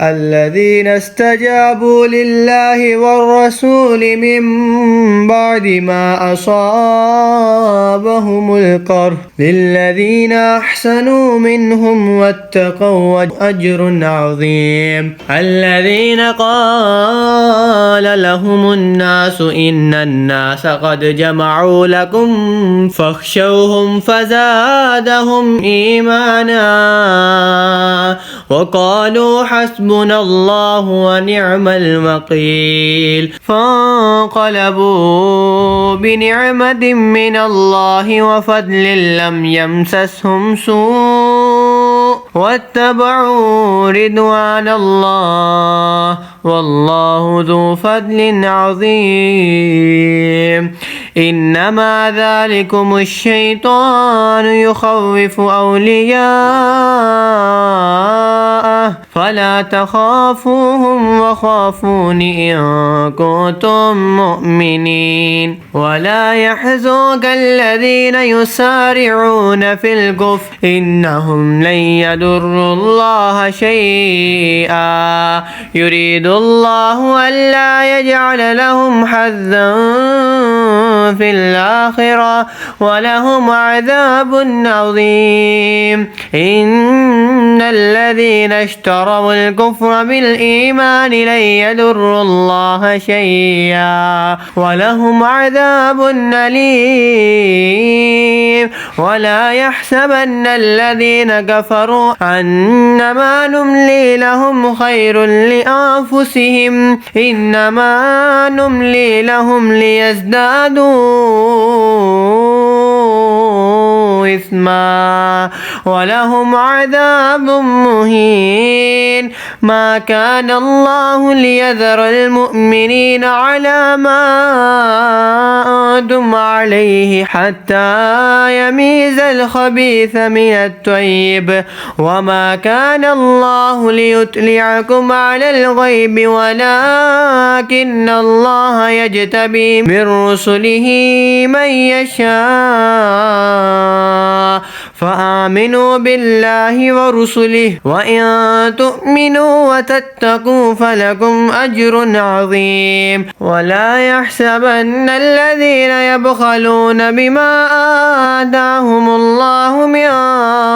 الذين استجابوا لله والرسول من بعد ما أصابهم القرح للذين أحسنوا منهم واتقوا أجر عظيم الذين قال لهم الناس إن الناس قد جمعوا لكم فاخشوهم فزادهم إيمانا وقالوا حسبنا الله ونعم الوكيل فانقلبوا بنعمة من الله وفضل لم يمسسهم سوء واتبعوا رضوان الله والله ذو فضل عظيم إنما ذلكم الشيطان يخوف أولياءه فلا تخافوهم وخافون إن كنتم مؤمنين ولا يحزنك الذين يسارعون في الكفر إنهم لن يضروا الله شيئا يريد الله ألا يجعل لهم حظا في الآخرة ولهم عذاب عظيم إن الذين اشتروا الكفر بالإيمان لن يضروا الله شيئا ولهم عذاب أليم ولا يحسبن الذين كفروا أنما نملي لهم خير لأنفسهم إنما نملي لهم ليزدادوا إثما ولهم عذاب مهين ما كان الله ليذر المؤمنين على ما أنتم عليه حتى يميز الخبيث من الطيب وما كان الله ليطلعكم على الغيب ولكن الله يجتبي من رسله من يشاء فآمنوا بالله ورسله وإن تؤمنوا وتتقوا فلكم أجر عظيم ولا يحسبن الذين يبخلون بما آتاهم الله من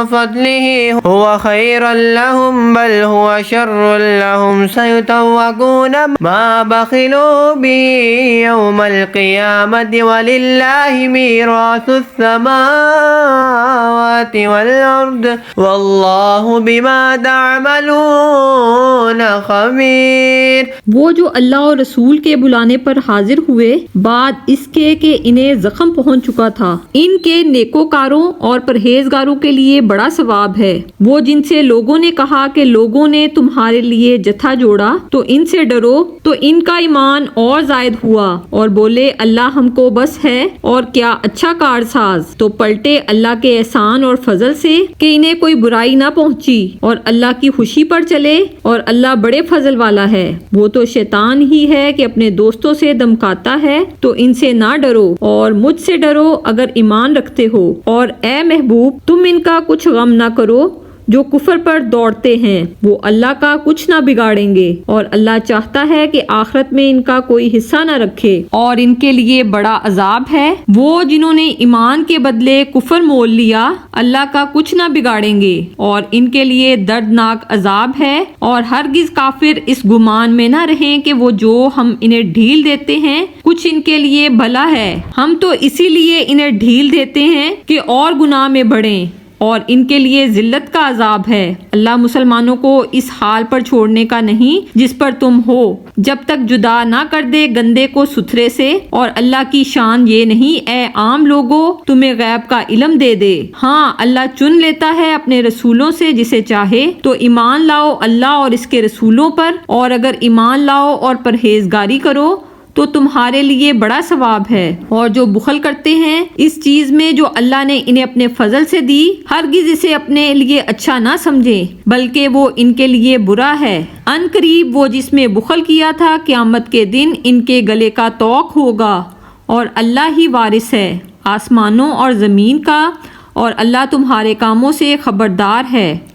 فضله هو خيرا لهم بل هو شر لهم سيطوقون ما بخلوا به يوم القيامة ولله ميراث السماوات والأرض والله بما تعملون خबीर। वो जो अल्लाह और रसूल के बुलाने पर हाजिर हुए बाद इसके कि इन्हें जख्म पहुंच चुका था, इनके नेकोकारों और परहेजगारों के लिए बड़ा सवाब है। वो जिनसे लोगों ने कहा कि लोगों ने तुम्हारे लिए जत्था जोड़ा तो इनसे डरो, तो इनका ईमान और जायद हुआ और बोले अल्लाह हमको बस है और क्या अच्छा कारसाज। तो पलटे अल्लाह के एहसान और फजल से कि इन्हें कोई बुराई ना पहुंची और अल्लाह की खुशी पर चले और अल्लाह बड़े फजल वाला है। वो तो शैतान ही है कि अपने दोस्तों से धमकाता है, तो इनसे ना डरो और मुझसे डरो अगर ईमान रखते हो। और ए महबूब तुम इनका कुछ गम ना करो जो कुफर पर दौड़ते हैं, वो अल्लाह का कुछ ना बिगाड़ेंगे और अल्लाह चाहता है कि आखिरत में इनका कोई हिस्सा न रखे और इनके लिए बड़ा अजाब है। वो जिन्होंने ईमान के बदले कुफर मोल लिया अल्लाह का कुछ ना बिगाड़ेंगे और इनके लिए दर्दनाक अजाब है। और हरगिज काफिर इस गुमान में न रहें कि वो जो हम इन्हें ढील देते हैं कुछ इनके लिए भला है, हम तो इसीलिए इन्हें ढील देते हैं कि और गुनाह में बढ़ें और इनके लिए जिल्लत का अजाब है। अल्लाह मुसलमानों को इस हाल पर छोड़ने का नहीं जिस पर तुम हो, जब तक जुदा ना कर दे गंदे को सुथरे से। और अल्लाह की शान ये नहीं ए आम लोगों तुम्हें गैब का इल्म दे दे। हाँ, अल्लाह चुन लेता है अपने रसूलों से जिसे चाहे। तो ईमान लाओ अल्लाह और इसके रसूलों पर, और अगर ईमान लाओ और परहेजगारी करो तो तुम्हारे लिए बड़ा सवाब है। और जो बुखल करते हैं इस चीज में जो अल्लाह ने इन्हें अपने फजल से दी, हरगिज इसे अपने लिए अच्छा ना समझें, बल्कि वो इनके लिए बुरा है। अन करीब वो जिसमें बुखल किया था क़यामत के दिन इनके गले का तौक होगा। और अल्लाह ही वारिस है आसमानों और ज़मीन का, और अल्लाह तुम्हारे कामों से खबरदार है।